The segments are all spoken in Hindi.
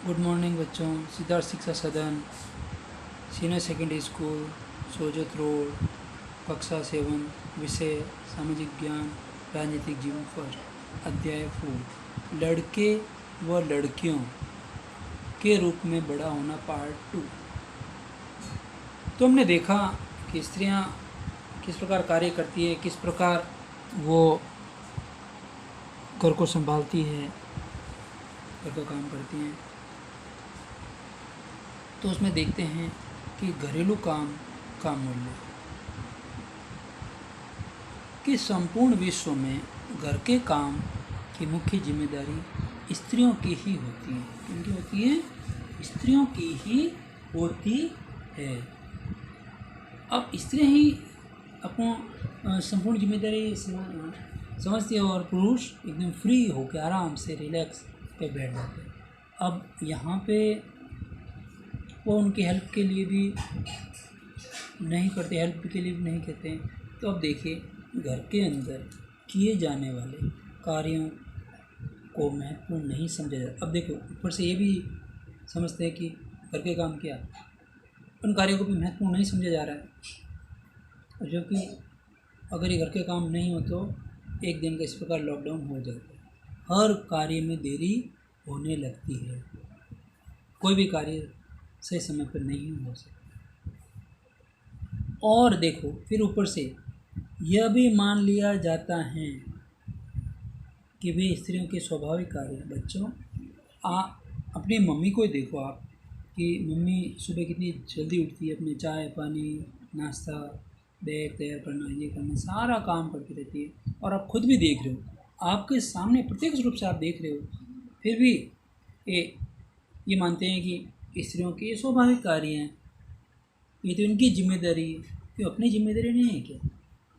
गुड मॉर्निंग बच्चों। सिद्धार्थ शिक्षा सदन, senior secondary school, Sojat road, कक्षा 7, विषय सामाजिक ज्ञान, राजनीतिक जीवन फर्स्ट, अध्याय 4, लड़के व लड़कियों के रूप में बड़ा होना पार्ट 2। तो हमने देखा कि स्त्रियां किस प्रकार कार्य करती है, किस प्रकार वो घर को संभालती है, घर का काम करती हैं। तो उसमें देखते हैं कि घरेलू काम का मूल्य, कि संपूर्ण विश्व में घर के काम की मुख्य जिम्मेदारी स्त्रियों की ही होती है। किनकी होती है? स्त्रियों की ही होती है। अब स्त्रियां ही अपना संपूर्ण जिम्मेदारी समझती है और पुरुष एकदम फ्री होकर आराम से रिलैक्स पे बैठ जाते हैं। अब यहाँ पे वो उनकी हेल्प के लिए भी नहीं करते, हेल्प के लिए भी नहीं कहते हैं। तो अब देखिए, घर के अंदर किए जाने वाले कार्यों को महत्वपूर्ण नहीं समझा जाता। अब देखो, ऊपर से ये भी समझते हैं कि घर के काम क्या, उन कार्यों को भी महत्वपूर्ण नहीं समझा जा रहा है। जो कि अगर ये घर के काम नहीं हो तो एक दिन का इस प्रकार लॉकडाउन हो जाता है। हर कार्य में देरी होने लगती है, कोई भी कार्य सही समय पर नहीं हो सकता। और देखो, फिर ऊपर से यह भी मान लिया जाता है कि वे स्त्रियों के स्वाभाविक कार्य हैं। बच्चों, अपनी मम्मी को ही देखो आप, कि मम्मी सुबह कितनी जल्दी उठती है, अपने चाय पानी नाश्ता बैग तैयार करना, ये करना, सारा काम करती रहती है। और आप खुद भी देख रहे हो, आपके सामने प्रत्यक्ष रूप से आप देख रहे हो, फिर भी ये मानते हैं कि स्त्रियों के ये स्वाभाविक कार्य हैं, ये तो इनकी जिम्मेदारी है। क्यों, अपनी जिम्मेदारी नहीं है क्या?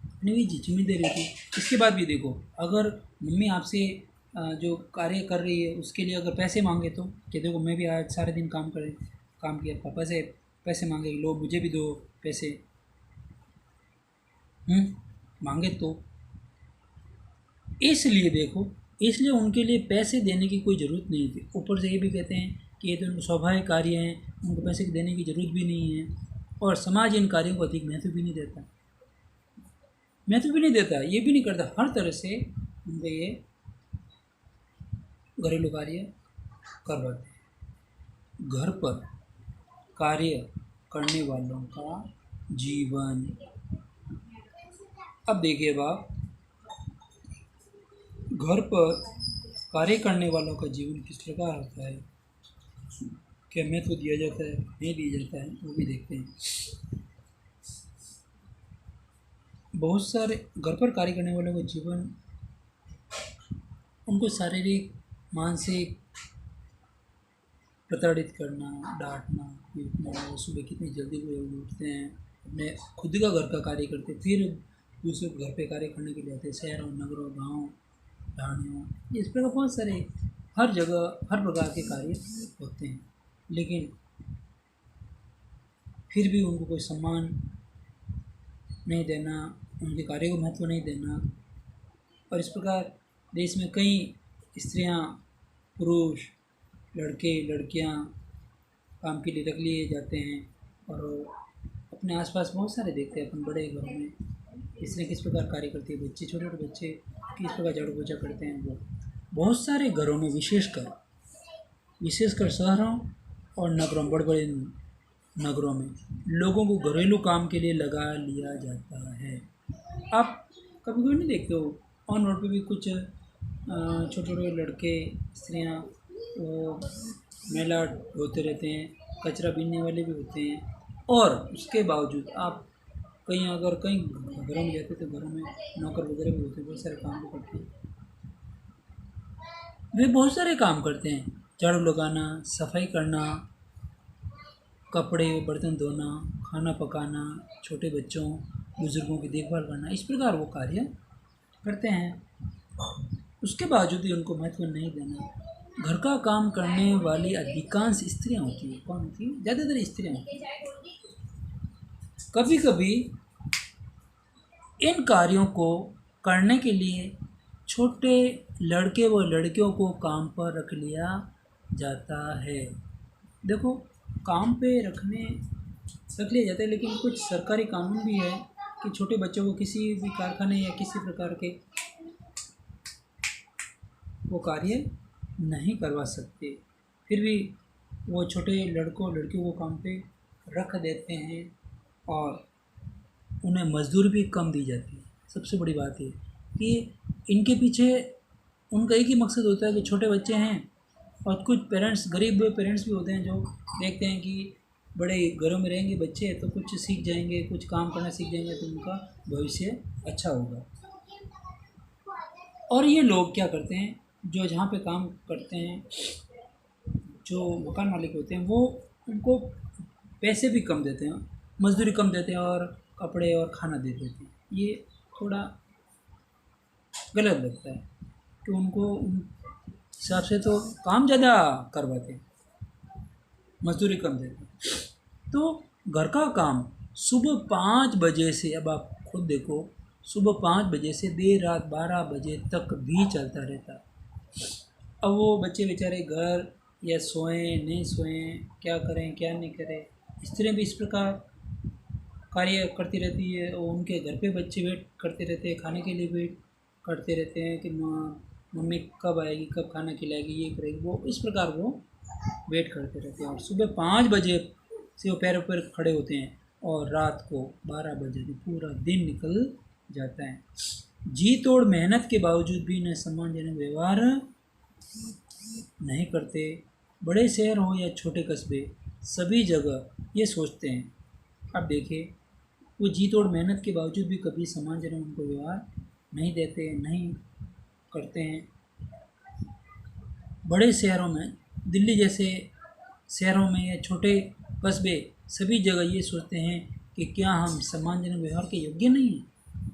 अपनी भी जिम्मेदारी थी। इसके बाद भी देखो, अगर मम्मी आपसे जो कार्य कर रही है उसके लिए अगर पैसे मांगे तो कि देखो, मैं भी आज सारे दिन काम किया, पापा से पैसे मांगे, लो मुझे भी दो पैसे, मांगे तो इसलिए देखो, इसलिए उनके लिए पैसे देने की कोई ज़रूरत नहीं थी। ऊपर से ये भी कहते हैं कि ये तो उनको स्वाभाविक कार्य हैं, उनको पैसे देने की ज़रूरत भी नहीं है। और समाज इन कार्यों को अधिक महत्व भी नहीं देता, ये भी नहीं करता। हर तरह से उनको ये घरेलू कार्य करवाते हैं। घर पर कार्य करने वालों का जीवन। अब देखिए बाप, घर पर कार्य करने वालों का जीवन किस प्रकार होता है, क्या महत्व दिया जाता है, नहीं दिया जाता है, वो भी देखते हैं। बहुत सारे घर पर कार्य करने वालों का जीवन, उनको शारीरिक मानसिक प्रताड़ित करना, डांटना, पीटना, सुबह कितनी जल्दी वो उठते हैं, अपने खुद का घर का कार्य करते, फिर दूसरे घर पे कार्य करने के लिए आते हैं, शहरों नगरों गाँव ढाणियों, इस प्रकार बहुत सारे हर जगह हर प्रकार के कार्य होते हैं। लेकिन फिर भी उनको कोई सम्मान नहीं देना, उनके कार्य को महत्व नहीं देना। और इस प्रकार देश में कई स्त्रियां, पुरुष, लड़के लड़कियां काम के लिए रख लिए जाते हैं। और अपने आसपास बहुत सारे देखते हैं, अपन बड़े घरों में स्त्रियाँ किस प्रकार कार्य करती है, बच्चे छोटे छोटे बच्चे किस प्रकार झाड़ू पोछा करते हैं। वो बहुत सारे घरों में, विशेषकर शहरों और नगरों, बड़े बड़े नगरों में लोगों को घरेलू काम के लिए लगा लिया जाता है। आप कभी कभी नहीं देखते हो, ऑन रोड पे भी कुछ छोटे छोटे लड़के स्त्रियाँ वो मैला ढोते रहते हैं, कचरा बीनने वाले भी होते हैं। और उसके बावजूद आप कहीं घरों में जाते तो घरों में नौकर वगैरह भी होते हैं, बहुत सारे काम भी करते हैं। वे बहुत सारे काम करते हैं, झाड़ू लगाना, सफाई करना, कपड़े बर्तन धोना, खाना पकाना, छोटे बच्चों बुज़ुर्गों की देखभाल करना, इस प्रकार वो कार्य करते हैं। उसके बावजूद भी उनको महत्व नहीं देना। घर का काम करने वाली अधिकांश स्त्रियां होती है। कौन होती है? ज़्यादातर स्त्रियां होती हैं। कभी कभी इन कार्यों को करने के लिए छोटे लड़के व लड़कियों को काम पर रख लिया जाता है। देखो, काम पे रख लिया जाता है, लेकिन कुछ सरकारी कानून भी है कि छोटे बच्चों को किसी भी कारखाने या किसी प्रकार के वो कार्य नहीं करवा सकते। फिर भी वो छोटे लड़कों लड़कियों को काम पे रख देते हैं और उन्हें मजदूरी भी कम दी जाती है। सबसे बड़ी बात ये कि इनके पीछे उनका एक ही मकसद होता है कि छोटे बच्चे हैं, और कुछ पेरेंट्स, गरीब पेरेंट्स भी होते हैं जो देखते हैं कि बड़े घरों में रहेंगे बच्चे तो कुछ सीख जाएंगे, कुछ काम करना सीख जाएंगे तो उनका भविष्य अच्छा होगा। और ये लोग क्या करते हैं, जो जहाँ पे काम करते हैं, जो मकान मालिक होते हैं, वो उनको पैसे भी कम देते हैं, मजदूरी कम देते हैं और कपड़े और खाना दे देते हैं। ये थोड़ा गलत लगता है कि उनको उन हिसाब से तो काम ज़्यादा करवाते हैं, मजदूरी कम देते हैं। तो घर का काम सुबह 5 बजे से, अब आप खुद देखो, सुबह 5 बजे से देर रात 12 बजे तक भी चलता रहता है। अब वो बच्चे बेचारे घर या सोएं नहीं सोएं, क्या करें क्या नहीं करें, स्त्रियाँ भी इस प्रकार कार्य करती रहती है और उनके घर पे बच्चे वेट करते रहते हैं, खाने के लिए वेट करते रहते हैं कि मम्मी कब आएगी, कब खाना खिलाएगी, ये करेगी, वो इस प्रकार वो वेट करते रहते हैं। और सुबह 5 बजे से वो पैरों पर खड़े होते हैं और रात को 12 बजे भी पूरा दिन निकल जाता है। जी तोड़ मेहनत के बावजूद भी न सम्मानजनक व्यवहार नहीं करते। बड़े शहर हो या छोटे कस्बे, सभी जगह ये सोचते हैं। अब देखिए, वो जी तोड़ मेहनत के बावजूद भी कभी सम्मानजनक उनको व्यवहार नहीं देते, नहीं करते हैं। बड़े शहरों में, दिल्ली जैसे शहरों में या छोटे कस्बे, सभी जगह ये सोचते हैं कि क्या हम सम्मानजनक व्यवहार के योग्य नहीं हैं।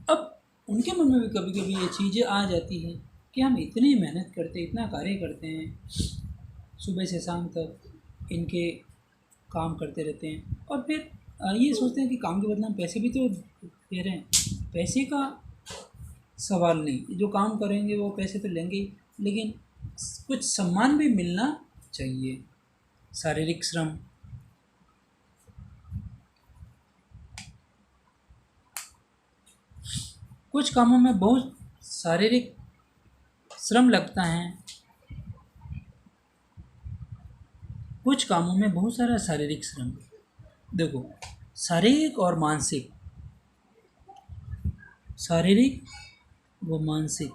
अब उनके मन में भी कभी कभी ये चीज़ें आ जाती हैं कि हम इतनी मेहनत करते, इतना कार्य करते हैं, सुबह से शाम तक इनके काम करते रहते हैं, और फिर ये सोचते हैं कि काम के बदले हम पैसे भी तो दे रहे हैं। पैसे का सवाल नहीं, जो काम करेंगे वो पैसे तो लेंगे ही, लेकिन कुछ सम्मान भी मिलना चाहिए। शारीरिक श्रम, कुछ कामों में बहुत शारीरिक श्रम लगता है, कुछ कामों में बहुत सारा शारीरिक श्रम। देखो, शारीरिक और मानसिक, शारीरिक व मानसिक,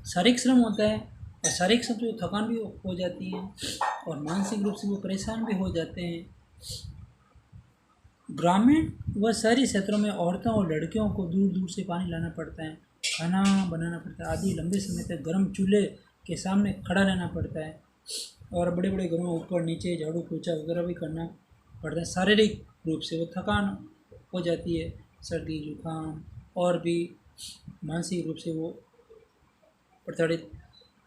शारीरिक श्रम होता है और शारीरिक श्रम से थकान भी हो जाती है और मानसिक रूप से वो परेशान भी हो जाते हैं। ग्रामीण व शहरी क्षेत्रों में औरतों और लड़कियों को दूर दूर से पानी लाना पड़ता है, खाना बनाना पड़ता है, आदि लंबे समय तक गर्म चूल्हे के सामने खड़ा रहना पड़ता है, और बड़े बड़े घरों में ऊपर नीचे झाड़ू पोछा वगैरह भी करना पड़ता है। शारीरिक रूप से वो थकान हो जाती है, सर्दी जुकाम, और भी मानसिक रूप से वो प्रताड़ित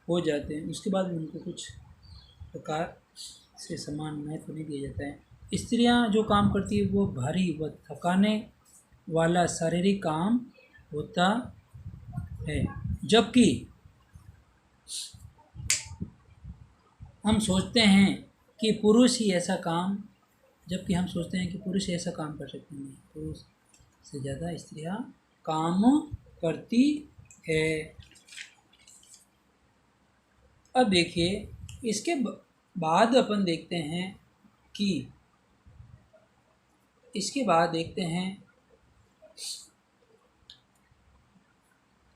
हो जाते हैं। उसके बाद उनको कुछ प्रकार से समान महत्व नहीं दिया जाता है। स्त्रियां जो काम करती है वो भारी व थकाने वाला शारीरिक काम होता है, जबकि हम सोचते हैं कि पुरुष ही ऐसा काम कर सकते हैं। पुरुष से ज़्यादा स्त्रियां काम करती है। अब देखिए, इसके बाद अपन देखते हैं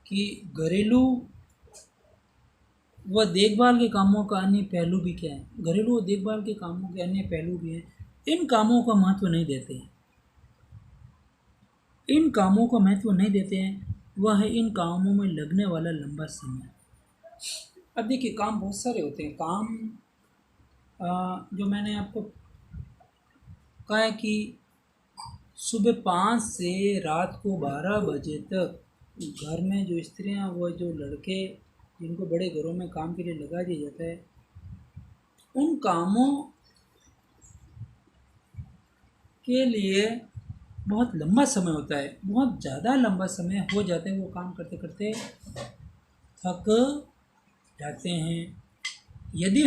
कि घरेलू व देखभाल के कामों का अन्य पहलू भी क्या है। घरेलू व देखभाल के कामों के अन्य पहलू भी हैं। इन कामों का महत्व नहीं देते हैं, वह है इन कामों में लगने वाला लंबा समय। अब देखिए, काम बहुत सारे होते हैं। काम जो मैंने आपको कहा है कि सुबह 5 से रात को 12 बजे तक घर में जो स्त्रियां व जो लड़के जिनको बड़े घरों में काम के लिए लगा दिया जाता है, उन कामों के लिए बहुत लंबा समय होता है, बहुत ज़्यादा लंबा समय हो जाता है। वो काम करते करते थक जाते हैं। यदि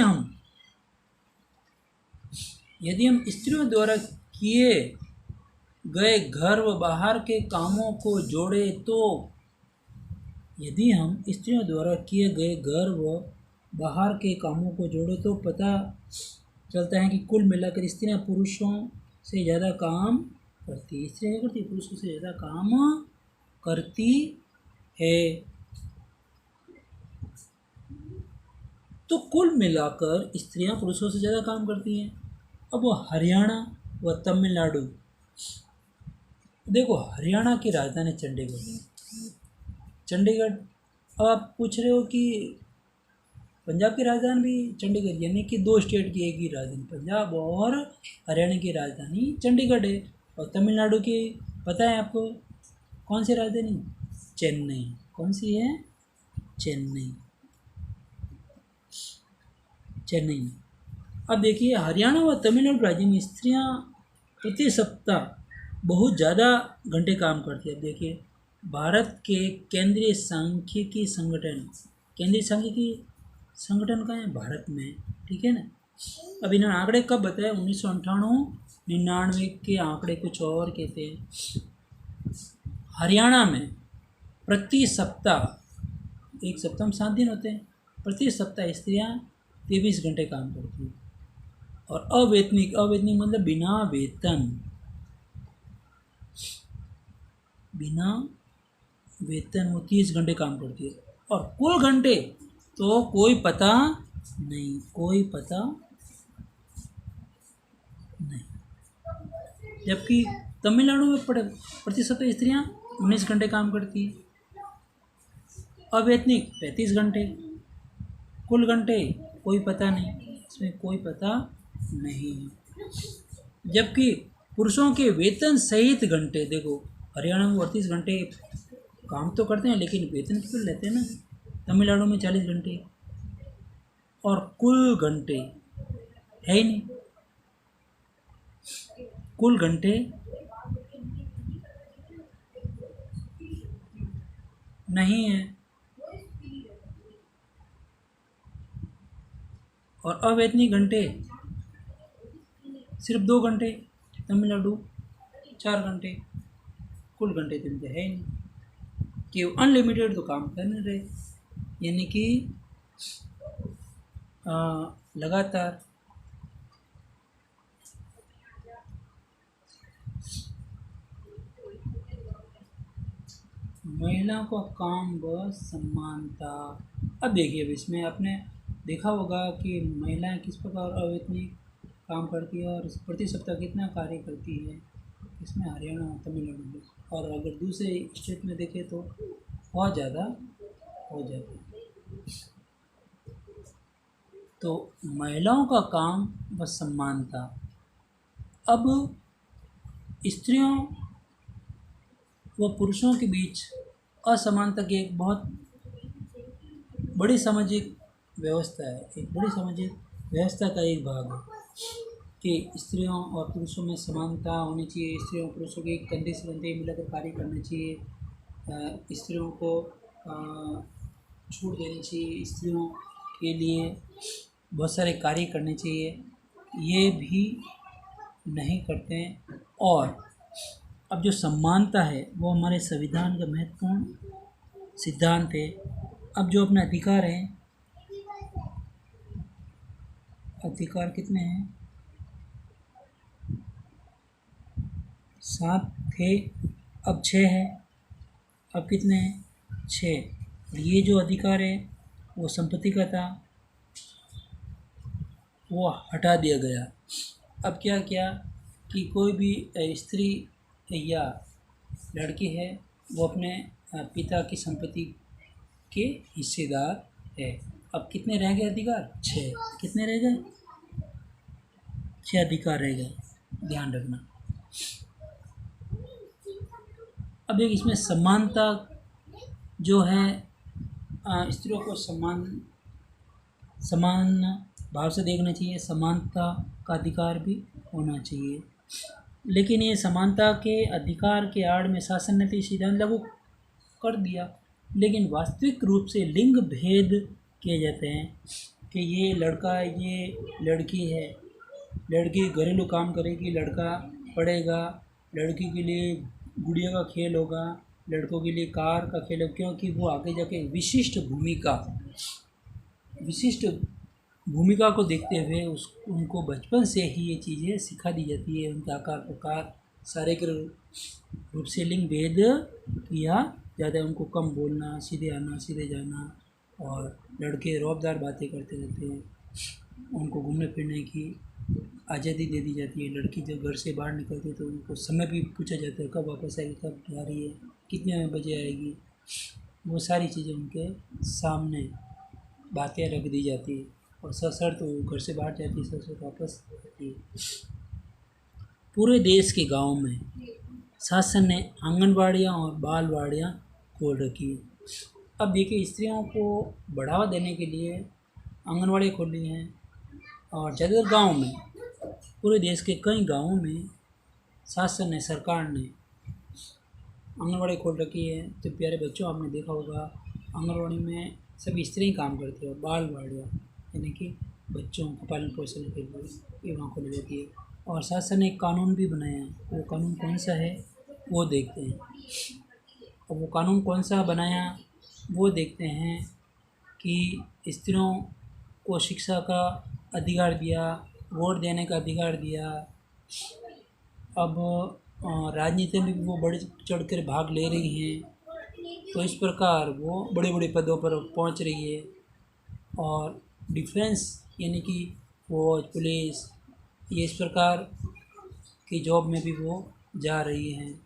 हम स्त्रियों द्वारा किए गए घर व बाहर के कामों को जोड़े तो यदि हम स्त्रियों द्वारा किए गए घर व बाहर के कामों को जोड़े तो पता चलता है कि कुल मिलाकर स्त्रियां पुरुषों से ज़्यादा काम करती है। स्त्रियां क्या करती है? पुरुषों से ज़्यादा काम करती है। तो कुल मिलाकर स्त्रियां पुरुषों से ज़्यादा काम करती हैं। अब वो हरियाणा व तमिलनाडु, देखो हरियाणा की राजधानी चंडीगढ़ है। चंडीगढ़, अब आप पूछ रहे हो कि पंजाब की राजधानी भी चंडीगढ़, यानी कि दो स्टेट की एक ही राजधानी, पंजाब और हरियाणा की राजधानी चंडीगढ़ है। और तमिलनाडु की पता है आपको कौन सी राजधानी? चेन्नई। कौन सी है? चेन्नई। चेन्नई। अब देखिए हरियाणा व तमिलनाडु राज्य में स्त्रियां प्रति सप्ताह बहुत ज़्यादा घंटे काम करती है। अब देखिए भारत के केंद्रीय सांख्यिकी संगठन, केंद्रीय सांख्यिकी संगठन का है भारत में, ठीक है ना। अब इन्होंने आंकड़े कब बताए? 1998-99 के आंकड़े कुछ और कहते हैं। हरियाणा में प्रति सप्ताह, एक सप्ताह में 7 दिन होते हैं, प्रति सप्ताह स्त्रियां 23 घंटे काम करती है। और अवैतनिक मतलब बिना वेतन वो 30 घंटे काम करती है। और कुल घंटे तो कोई पता नहीं। जबकि तमिलनाडु में प्रति सप्ताह स्त्रियां 19 घंटे काम करती है, अवैतनिक 35 घंटे, कुल घंटे कोई पता नहीं, इसमें कोई पता नहीं। जबकि पुरुषों के वेतन सहित घंटे, देखो हरियाणा में 38 घंटे काम तो करते हैं लेकिन वेतन कितना लेते हैं ना, तमिलनाडु में 40 घंटे, और कुल घंटे है ही नहीं, कुल घंटे नहीं है। और अवैतनिक घंटे सिर्फ 2 घंटे, तमिलनाडु 4 घंटे, कुल घंटे तो इनके है ही नहीं कि अनलिमिटेड तो काम कर नहीं रहे, यानी कि लगातार। महिलाओं का काम व समानता। अब देखिए, अब इसमें आपने देखा होगा कि महिलाएं किस प्रकार अवैतनिक काम करती है और प्रति सप्ताह कितना कार्य करती है, इसमें हरियाणा और तमिलनाडु में। और अगर दूसरे स्टेट में देखें तो बहुत ज़्यादा हो जाता है। तो महिलाओं का काम व समानता। अब स्त्रियों व पुरुषों के बीच असमानता की एक बहुत बड़ी सामाजिक व्यवस्था है, एक बड़ी सामाजिक व्यवस्था का एक भाग है कि स्त्रियों और पुरुषों में समानता होनी चाहिए। स्त्रियों और पुरुषों के कंधे से कंधे मिलाकर कार्य करना चाहिए। स्त्रियों को छूट देनी चाहिए, स्त्रियों के लिए बहुत सारे कार्य करने चाहिए, ये भी नहीं करते हैं। और अब जो समानता है वो हमारे संविधान का महत्वपूर्ण सिद्धांत है। अब जो अपने अधिकार हैं, अधिकार कितने हैं? 7 थे, अब 6 है। अब कितने हैं? 6। ये जो अधिकार है वो संपत्ति का था, वो हटा दिया गया। अब क्या किया कि कोई भी स्त्री या लड़की है वो अपने पिता की संपत्ति के हिस्सेदार है। अब कितने रह गए अधिकार? 6। कितने रह गए? 6 अधिकार रह गए, ध्यान रखना। अब एक इसमें समानता जो है, स्त्रियों को समान भाव से देखना चाहिए, समानता का अधिकार भी होना चाहिए। लेकिन ये समानता के अधिकार के आड़ में शासन ने तो सिद्धांत लागू कर दिया, लेकिन वास्तविक रूप से लिंग भेद किए जाते हैं कि ये लड़का है, ये लड़की है, लड़की घरेलू काम करेगी, लड़का पढ़ेगा, लड़की के लिए गुड़िया का खेल होगा, लड़कों के लिए कार का खेल होगा, क्योंकि वो आगे जाके विशिष्ट भूमिका को देखते हुए उनको बचपन से ही ये चीज़ें सिखा दी जाती है। उनके आकार प्रकार सारे के रूप से लिंग भेद किया जाता है। उनको कम बोलना, सीधे आना, सीधे जाना, और लड़के रौबदार बातें करते रहते हैं। उनको घूमने फिरने की आज़ादी दे दी जाती है। लड़की जब घर से बाहर निकलती है तो उनको समय भी पूछा जाता है, कब वापस आएगी, कब जा रही है, कितने बजे आएगी। वो सारी चीज़ें उनके सामने बातें रख दी जाती है, और सशर्त वो घर से बाहर जाती है, सशर्त वापस आती है। पूरे देश के गाँव में शासन ने आंगनबाड़ियाँ और बालवाड़ियाँ खोल रखी है। अब देखिए, स्त्रियों को बढ़ावा देने के लिए आंगनबाड़ी खोली हैं, और ज़्यादातर गाँव में, पूरे देश के कई गाँवों में शासन ने, सरकार ने आंगनबाड़ी खोल रखी है। तो प्यारे बच्चों, आपने देखा होगा आंगनबाड़ी में सभी स्त्रियाँ काम करती है। बालवाड़ियाँ यानी कि बच्चों को पालन पोषण के लिए ये वहाँ खोली जाती है। और शासन ने एक कानून भी बनाया है। वो कानून कौन सा है वो देखते हैं। और वो कानून कौन सा बनाया वो देखते हैं कि स्त्रियों को शिक्षा का अधिकार दिया, वोट देने का अधिकार दिया। अब राजनीति में भी वो बढ़ चढ़ कर भाग ले रही हैं, तो इस प्रकार वो बड़े बड़े पदों पर पहुंच रही है। और डिफेंस यानी कि फौज, पुलिस, ये इस प्रकार की जॉब में भी वो जा रही हैं।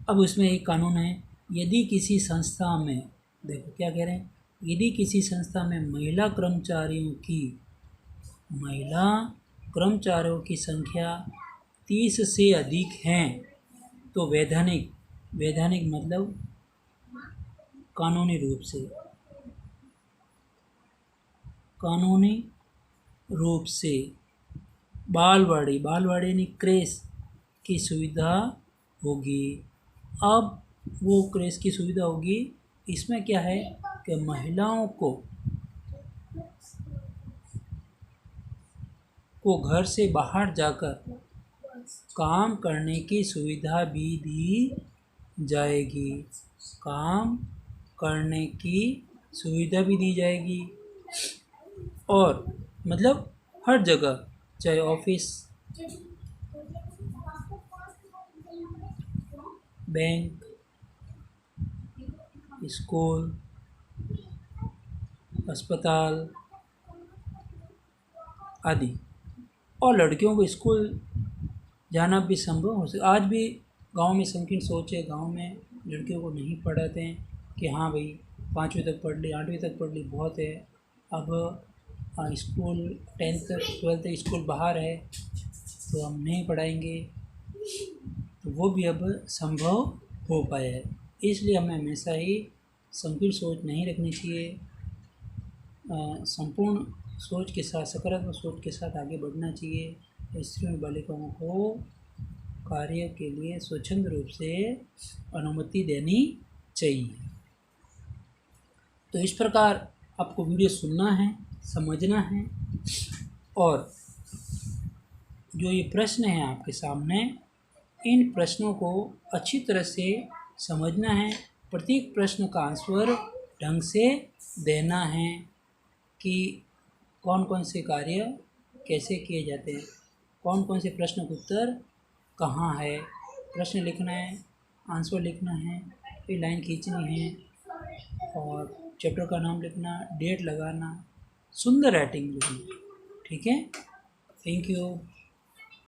अब उसमें एक कानून है, यदि किसी संस्था में, देखो क्या कह रहे हैं, यदि किसी संस्था में महिला कर्मचारियों की संख्या 30 से अधिक हैं तो वैधानिक मतलब कानूनी रूप से बालवाड़ी यानी क्रेश की सुविधा होगी। अब वो क्रेश की सुविधा होगी, इसमें क्या है कि महिलाओं को घर से बाहर जाकर काम करने की सुविधा भी दी जाएगी। काम करने की सुविधा भी दी जाएगी, और मतलब हर जगह, चाहे ऑफिस, बैंक, स्कूल, अस्पताल आदि। और लड़कियों को स्कूल जाना भी संभव हो सकता। आज भी गांव में संकीर्ण सोच है, गांव में लड़कियों को नहीं पढ़ाते हैं कि हाँ भाई 5वीं तक पढ़ ली, 8वीं तक पढ़ ली, बहुत है। अब स्कूल 10th तक 12th तक स्कूल बाहर है तो हम नहीं पढ़ाएंगे, तो वो भी अब संभव हो पाया है। इसलिए हमें हमेशा ही संकीर्ण सोच नहीं रखनी चाहिए। संपूर्ण सोच के साथ, सकारात्मक सोच के साथ आगे बढ़ना चाहिए। स्त्रियों और बालिकाओं को कार्य के लिए स्वच्छंद रूप से अनुमति देनी चाहिए। तो इस प्रकार आपको वीडियो सुनना है, समझना है, और जो ये प्रश्न है आपके सामने, इन प्रश्नों को अच्छी तरह से समझना है। प्रत्येक प्रश्न का आंसर ढंग से देना है कि कौन कौन से कार्य कैसे किए जाते हैं, कौन कौन से प्रश्न का उत्तर कहाँ है। प्रश्न लिखना है, आंसर लिखना है, फिर लाइन खींचनी है, और चैप्टर का नाम लिखना, डेट लगाना, सुंदर राइटिंग लिखनी। ठीक है, थैंक यू।